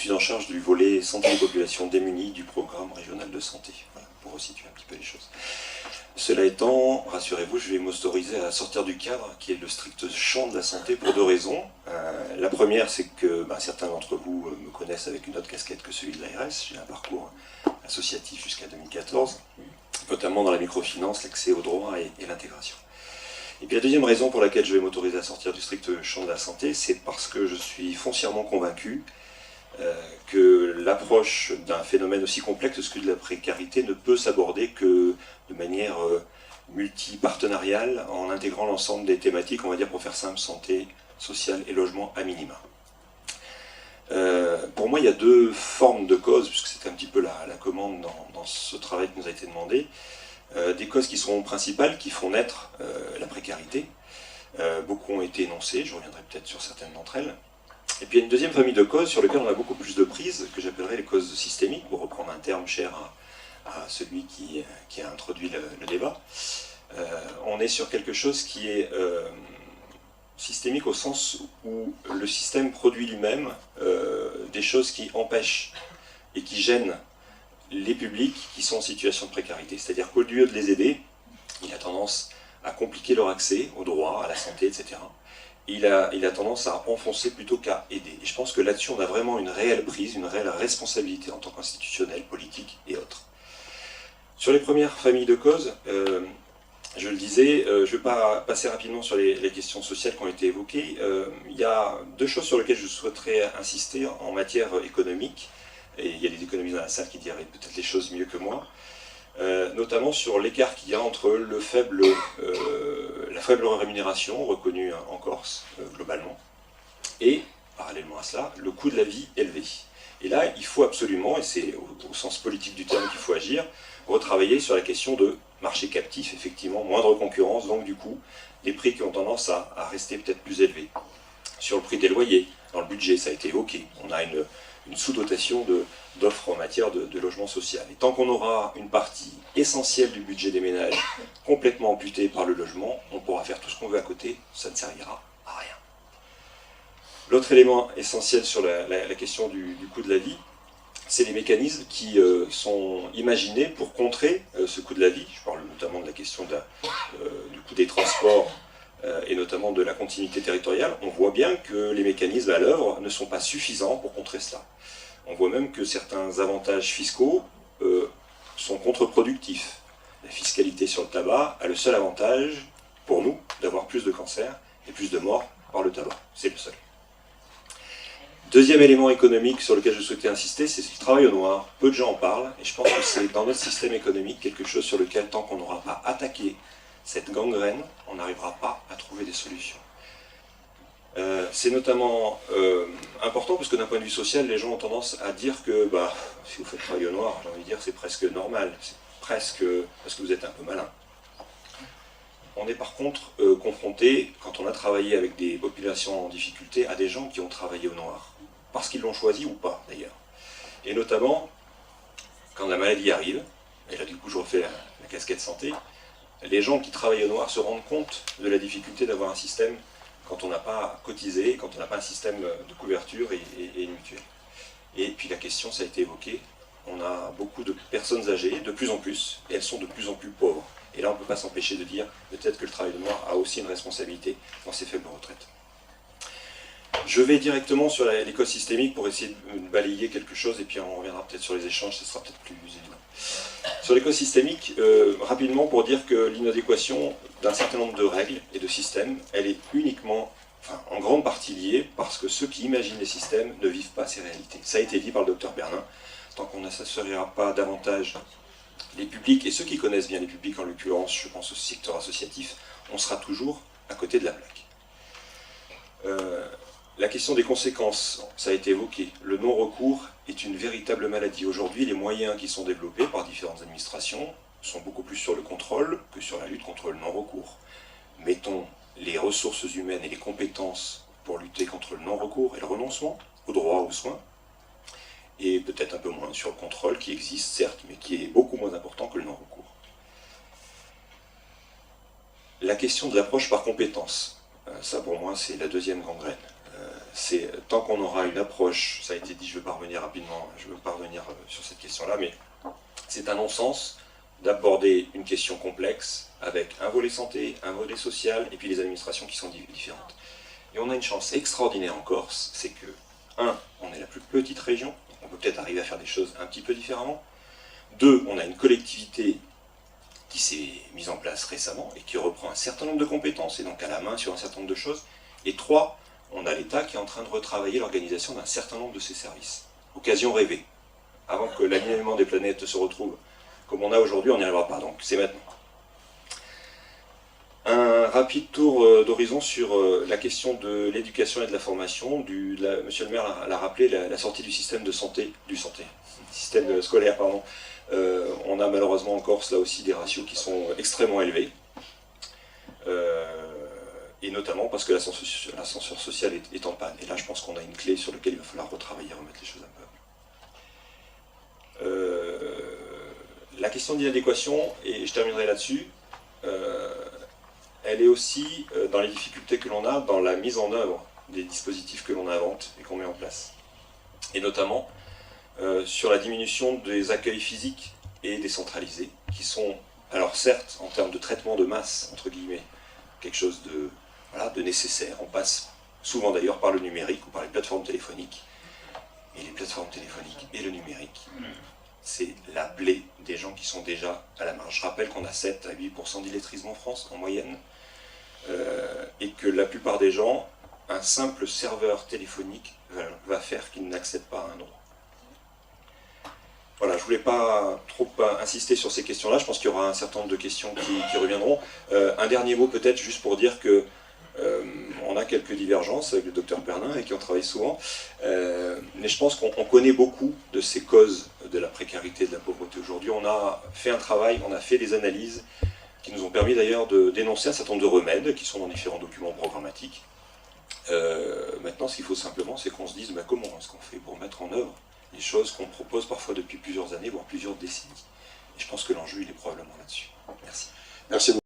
suis en charge du volet santé des populations démunies du programme régional de santé, voilà, pour resituer un petit peu les choses. Cela étant, rassurez-vous, je vais m'autoriser à sortir du cadre qui est le strict champ de la santé pour deux raisons. La première, c'est que certains d'entre vous me connaissent avec une autre casquette que celui de l'ARS. J'ai un parcours associatif jusqu'à 2014, notamment dans la microfinance, l'accès au droit et l'intégration. Et puis la deuxième raison pour laquelle je vais m'autoriser à sortir du strict champ de la santé, c'est parce que je suis foncièrement convaincu que l'approche d'un phénomène aussi complexe que celui de la précarité ne peut s'aborder que de manière multipartenariale, en intégrant l'ensemble des thématiques, on va dire pour faire simple, santé, sociale et logement à minima. Pour moi, il y a deux formes de causes, puisque c'est un petit peu la commande dans ce travail qui nous a été demandé. Des causes qui sont principales, qui font naître la précarité. Beaucoup ont été énoncées, je reviendrai peut-être sur certaines d'entre elles. Et puis il y a une deuxième famille de causes sur lesquelles on a beaucoup plus de prise, que j'appellerais les causes systémiques, pour reprendre un terme cher à celui qui a introduit le débat. On est sur quelque chose qui est systémique au sens où le système produit lui-même des choses qui empêchent et qui gênent les publics qui sont en situation de précarité. C'est-à-dire qu'au lieu de les aider, il a tendance à compliquer leur accès au droit, à la santé, etc. Il a tendance à enfoncer plutôt qu'à aider. Et je pense que là-dessus, on a vraiment une réelle prise, une réelle responsabilité en tant qu'institutionnel, politique et autres. Sur les premières familles de causes, je le disais, je ne vais pas passer rapidement sur les questions sociales qui ont été évoquées. Il y a deux choses sur lesquelles je souhaiterais insister en matière économique, et il y a des économistes dans la salle qui diraient peut-être les choses mieux que moi, notamment sur l'écart qu'il y a entre la faible rémunération reconnue en Corse, globalement, et, parallèlement à cela, le coût de la vie élevé. Et là, il faut absolument, et c'est au sens politique du terme qu'il faut agir, retravailler sur la question de marché captif, effectivement, moindre concurrence, donc du coup, des prix qui ont tendance à rester peut-être plus élevés. Sur le prix des loyers, dans le budget, ça a été évoqué, on a une sous-dotation d'offres en matière de logement social. Et tant qu'on aura une partie essentielle du budget des ménages complètement amputée par le logement, on pourra faire tout ce qu'on veut à côté, ça ne servira à rien. L'autre élément essentiel sur la question du coût de la vie, c'est les mécanismes qui sont imaginés pour contrer ce coût de la vie. Je parle notamment de la question du coût des transports et notamment de la continuité territoriale. On voit bien que les mécanismes à l'œuvre ne sont pas suffisants pour contrer cela. On voit même que certains avantages fiscaux sont contre-productifs. La fiscalité sur le tabac a le seul avantage, pour nous, d'avoir plus de cancers et plus de morts par le tabac. C'est le seul. Deuxième élément économique sur lequel je souhaitais insister, c'est le travail au noir. Peu de gens en parlent, et je pense que c'est dans notre système économique quelque chose sur lequel, tant qu'on n'aura pas attaqué cette gangrène, on n'arrivera pas à trouver des solutions. C'est notamment important parce que d'un point de vue social, les gens ont tendance à dire que si vous faites travail au noir, j'ai envie de dire c'est presque normal, c'est presque parce que vous êtes un peu malin. On est par contre confronté, quand on a travaillé avec des populations en difficulté, à des gens qui ont travaillé au noir, parce qu'ils l'ont choisi ou pas d'ailleurs. Et notamment, quand la maladie arrive, et là du coup je refais la casquette santé, les gens qui travaillent au noir se rendent compte de la difficulté d'avoir un système quand on n'a pas cotisé, quand on n'a pas un système de couverture et une mutuelle. Et puis la question, ça a été évoqué, on a beaucoup de personnes âgées, de plus en plus, et elles sont de plus en plus pauvres. Et là, on ne peut pas s'empêcher de dire peut-être que le travail de noir a aussi une responsabilité dans ces faibles retraites. Je vais directement sur les causes systémiques pour essayer de balayer quelque chose, et puis on reviendra peut-être sur les échanges, ce sera peut-être plus évident. Sur les causes systémiques, rapidement pour dire que l'inadéquation d'un certain nombre de règles et de systèmes, elle est uniquement, en grande partie liée, parce que ceux qui imaginent les systèmes ne vivent pas ces réalités. Ça a été dit par le docteur Bernin, tant qu'on n'associera pas davantage les publics, et ceux qui connaissent bien les publics, en l'occurrence, je pense au secteur associatif, on sera toujours à côté de la plaque. La question des conséquences, ça a été évoqué. Le non-recours est une véritable maladie. Aujourd'hui, les moyens qui sont développés par différentes administrations sont beaucoup plus sur le contrôle que sur la lutte contre le non-recours. Mettons les ressources humaines et les compétences pour lutter contre le non-recours et le renoncement au droit aux soins, et peut-être un peu moins sur le contrôle qui existe, certes, mais qui est beaucoup moins important que le non-recours. La question de l'approche par compétence, ça pour moi c'est la deuxième gangrène. c'est tant qu'on aura une approche, ça a été dit, je ne vais pas revenir rapidement, je ne veux pas revenir sur cette question-là, mais c'est un non-sens d'aborder une question complexe avec un volet santé, un volet social, et puis les administrations qui sont différentes. Et on a une chance extraordinaire en Corse, c'est que, on est la plus petite région, on peut peut-être arriver à faire des choses un petit peu différemment. 2, on a une collectivité qui s'est mise en place récemment et qui reprend un certain nombre de compétences et donc à la main sur un certain nombre de choses. Et 3, on a l'État qui est en train de retravailler l'organisation d'un certain nombre de ses services. Occasion rêvée. Avant que l'alignement des planètes se retrouve comme on a aujourd'hui, on n'y arrivera pas, donc c'est maintenant. Un rapide tour d'horizon sur la question de l'éducation et de la formation. Monsieur le maire l'a rappelé, la sortie du système de santé, système scolaire, pardon. On a malheureusement en Corse là aussi des ratios qui sont extrêmement élevés. Et notamment parce que l'ascenseur social est en panne. Et là je pense qu'on a une clé sur laquelle il va falloir retravailler, remettre les choses à plat. La question d'inadéquation, et je terminerai là-dessus, elle est aussi dans les difficultés que l'on a dans la mise en œuvre des dispositifs que l'on invente et qu'on met en place. Et notamment sur la diminution des accueils physiques et décentralisés, qui sont, alors certes, en termes de traitement de masse, entre guillemets, quelque chose de nécessaire. On passe souvent d'ailleurs par le numérique ou par les plateformes téléphoniques. Et les plateformes téléphoniques et le numérique, c'est la plaie des gens qui sont déjà à la marge. Je rappelle qu'on a 7 à 8% d'illettrisme en France, en moyenne, et que la plupart des gens, un simple serveur téléphonique va faire qu'ils n'accèdent pas à un droit. Voilà, je ne voulais pas trop insister sur ces questions-là, je pense qu'il y aura un certain nombre de questions qui reviendront. Un dernier mot peut-être, juste pour dire que on a quelques divergences avec le docteur Pernin, avec qui on travaille souvent, mais je pense qu'on connaît beaucoup de ces causes de la précarité et de la pauvreté aujourd'hui. On a fait un travail, on a fait des analyses qui nous ont permis d'ailleurs de dénoncer un certain nombre de remèdes qui sont dans différents documents programmatiques. Maintenant, ce qu'il faut simplement, c'est qu'on se dise comment est-ce qu'on fait pour mettre en œuvre les choses qu'on propose parfois depuis plusieurs années, voire plusieurs décennies. Et je pense que l'enjeu, il est probablement là-dessus. Merci. Merci beaucoup.